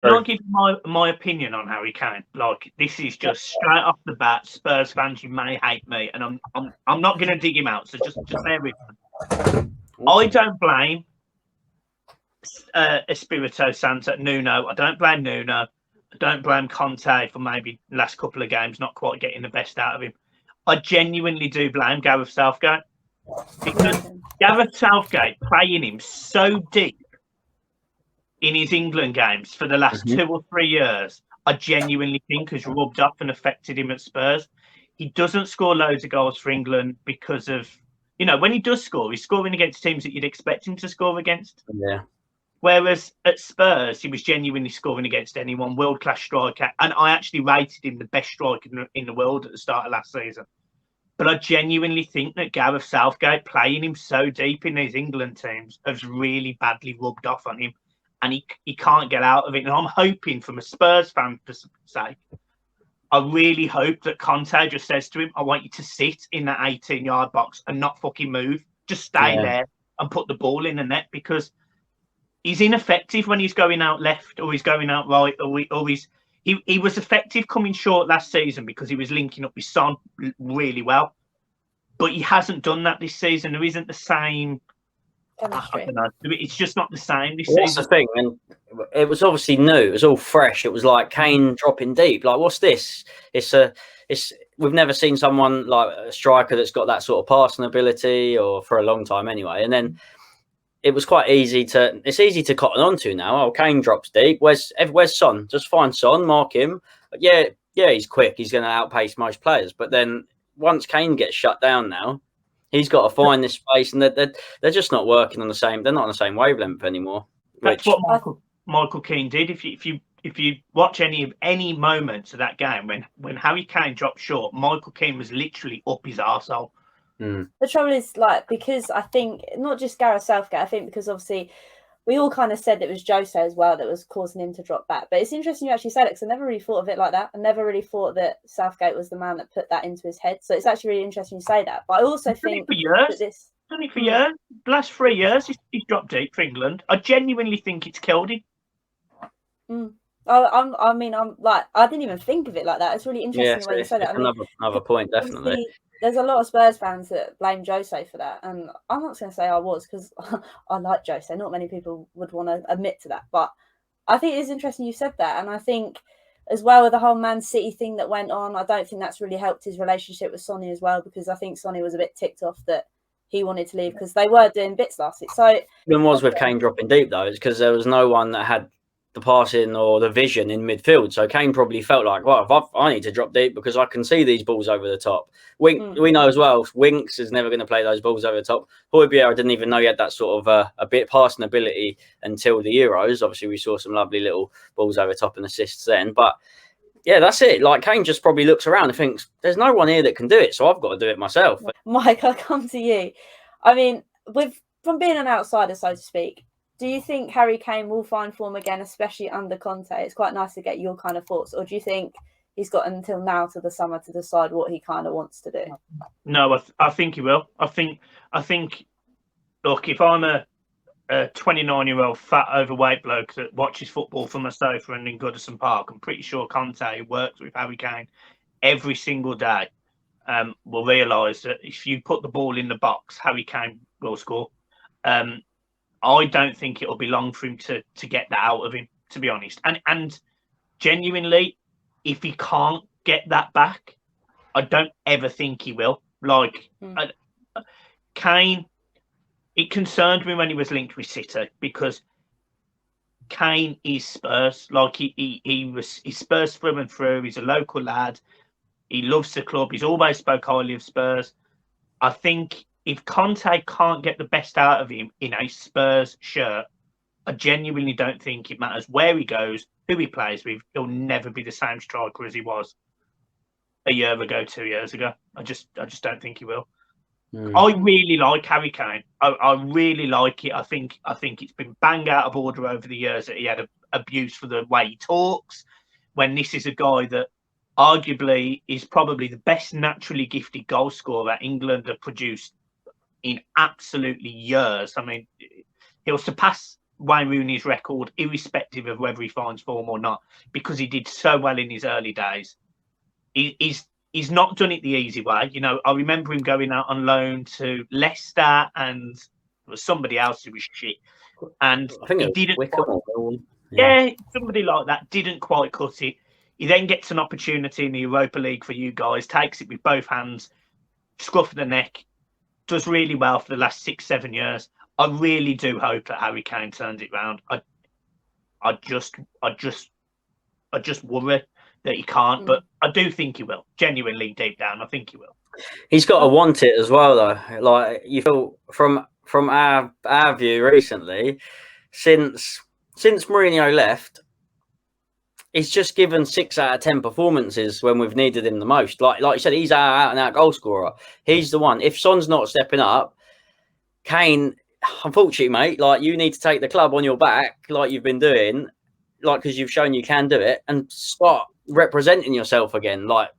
Can I give my opinion on Harry Kane? Like, this is just straight off the bat. Spurs fans, you may hate me, and I'm not going to dig him out. So just bear with me. I don't blame Espirito Santo, Nuno. I don't blame Nuno. I don't blame Conte for maybe the last couple of games not quite getting the best out of him. I genuinely do blame Gareth Southgate, because Gareth Southgate playing him so deep in his England games for the last 2 or 3 years, I genuinely think has rubbed up and affected him at Spurs. He doesn't score loads of goals for England because of, when he does score, he's scoring against teams that you'd expect him to score against. Yeah. Whereas at Spurs, he was genuinely scoring against anyone, world-class striker. And I actually rated him the best striker in the world at the start of last season. But I genuinely think that Gareth Southgate playing him so deep in these England teams has really badly rubbed off on him. And he can't get out of it. And I'm hoping, from a Spurs fan sake, I really hope that Conte just says to him, I want you to sit in that 18-yard box and not fucking move. Just stay there and put the ball in the net, because he's ineffective when he's going out left or he's going out right, he was effective coming short last season because he was linking up with Son really well. But he hasn't done that this season. There isn't the same... I don't know. It's just not the same this season. That's the thing, and it was obviously new. It was all fresh. It was like Kane dropping deep. Like, what's this? We've never seen someone like a striker that's got that sort of passing ability, or for a long time anyway. And then it was quite easy to. It's easy to cotton onto now. Oh, Kane drops deep. Where's Son? Just find Son, mark him. But yeah, he's quick. He's going to outpace most players. But then once Kane gets shut down now, he's got to find this space, and they're just not working on the same. They're not on the same wavelength anymore. That's what Michael Keane did. If you watch any moments of that game when Harry Kane dropped short, Michael Keane was literally up his arsehole. The trouble is, because I think not just Gareth Southgate. I think because obviously we all kind of said it was Jose as well that was causing him to drop back. But it's interesting you actually said it, because I never really thought of it like that. I never really thought that Southgate was the man that put that into his head. So it's actually really interesting you say that. But I also think for years. Done it for years. The last 3 years, he's dropped deep for England. I genuinely think it's killed him. I didn't even think of it like that. It's really interesting the way you said it. Another point, definitely. There's a lot of Spurs fans that blame Jose for that, and I'm not going to say I was, because I like Jose. Not many people would want to admit to that, but I think it's interesting you said that, and I think as well with the whole Man City thing that went on, I don't think that's really helped his relationship with Sonny as well, because I think Sonny was a bit ticked off that he wanted to leave because they were doing bits last week. So the problem was with Kane dropping deep though, is because there was no one that had the passing or the vision in midfield. So Kane probably felt like, well, I need to drop deep because I can see these balls over the top. We know as well, Winks is never going to play those balls over the top. Højbjerg, I didn't even know he had that sort of a bit passing ability until the Euros. Obviously, we saw some lovely little balls over the top and assists then. But yeah, that's it. Like, Kane just probably looks around and thinks, there's no one here that can do it, so I've got to do it myself. Mike, I'll come to you. I mean, from being an outsider, so to speak, do you think Harry Kane will find form again, especially under Conte? It's quite nice to get your kind of thoughts. Or do you think he's got until now to the summer to decide what he kind of wants to do? No, I think he will. I think. Look, if I'm a 29-year-old fat overweight bloke that watches football from a sofa and in Goodison Park, I'm pretty sure Conte works with Harry Kane every single day. Will realise that if you put the ball in the box, Harry Kane will score. I don't think it'll be long for him to get that out of him, to be honest. And genuinely, if he can't get that back, I don't ever think he will. Kane, it concerned me when he was linked with City, because Kane is Spurs. Like, he's Spurs through and through. He's a local lad. He loves the club. He's always spoke highly of Spurs. I think if Conte can't get the best out of him in a Spurs shirt, I genuinely don't think it matters where he goes, who he plays with. He'll never be the same striker as he was a year ago, 2 years ago. I just don't think he will. I really like Harry Kane. I really like it. I think it's been bang out of order over the years that he had abuse for the way he talks, when this is a guy that arguably is probably the best naturally gifted goal scorer England have produced in absolutely years. I mean, he'll surpass Wayne Rooney's record, irrespective of whether he finds form or not, because he did so well in his early days. He's not done it the easy way. You know, I remember him going out on loan to Leicester, and there was somebody else who was shit. And I think he didn't. Yeah, somebody like that didn't quite cut it. He then gets an opportunity in the Europa League for you guys, takes it with both hands, scruff of the neck, does really well for the last 6-7 years. I really do hope that Harry Kane turns it round. I just worry that he can't, but I do think he will. Genuinely, deep down, I think he will. He's got to want it as well, though. Like, you feel from our view recently, since Mourinho left, he's just given 6 out of 10 performances when we've needed him the most. Like you said, he's our out-and-out goal scorer. He's the one. If Son's not stepping up, Kane, unfortunately, mate, like, you need to take the club on your back, like you've been doing, like, because you've shown you can do it, and start representing yourself again. Like,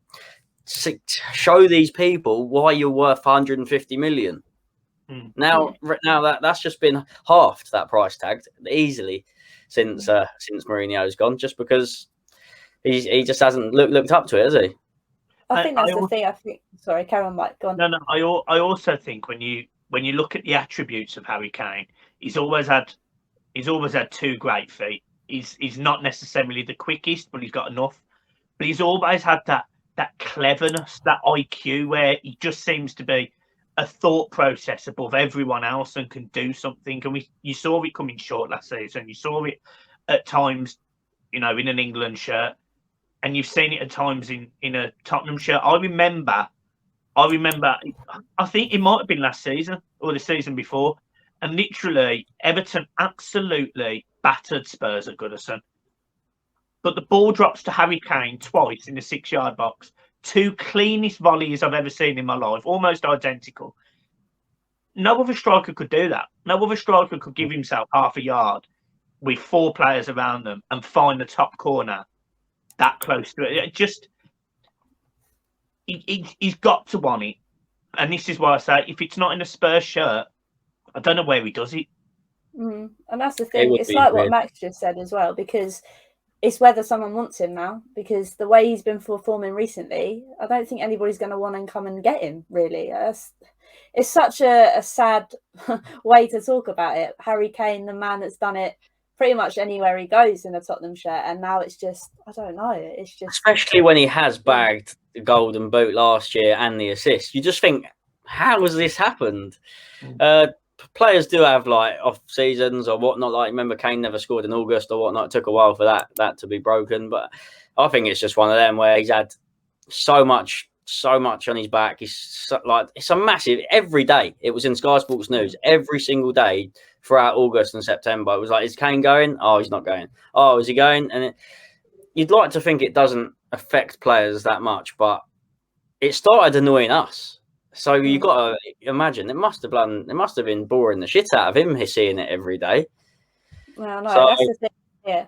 show these people why you're worth 150 million. Now that's just been halved, that price tag, easily since Mourinho's gone, just because he just hasn't looked up to it, has he? I think that's the thing. Sorry, carry on, Mike. Go on. No. I also think when you look at the attributes of Harry Kane, he's always had 2 great feet. He's not necessarily the quickest, but he's got enough. But he's always had that cleverness, that IQ, where he just seems to be a thought process above everyone else and can do something. And you saw it coming short last season. You saw it at times, you know, in an England shirt, and you've seen it at times in a Tottenham shirt. I remember. I think it might have been last season or the season before, and literally Everton absolutely battered Spurs at Goodison. But the ball drops to Harry Kane twice in the 6-yard box. 2 cleanest volleys I've ever seen in my life, almost identical. No other striker could do that. No other striker could give himself half a yard with 4 players around them and find the top corner that close to it. He's got to want it. And this is why I say, if it's not in a Spurs shirt, I don't know where he does it. And that's the thing. It's like what Max just said as well, because it's whether someone wants him now, because the way he's been performing recently, I don't think anybody's going to want to come and get him, really. It's such a sad way to talk about it. Harry Kane, the man that's done it pretty much anywhere he goes in a Tottenham shirt, and now it's just, I don't know. It's just, especially when he has bagged the Golden Boot last year and the assist, you just think, how has this happened? Players do have like off seasons or whatnot. Like, remember, Kane never scored in August or whatnot. It took a while for that to be broken, but I think it's just one of them where he's had so much on his back. It's a massive, every day. It was in Sky Sports News every single day throughout August and September. It was like, is Kane going? Oh, he's not going. Oh, is he going? And you'd like to think it doesn't affect players that much, but it started annoying us. So you've got to imagine it must have been boring the shit out of him seeing it every day. Well, no, that's the thing. Yeah,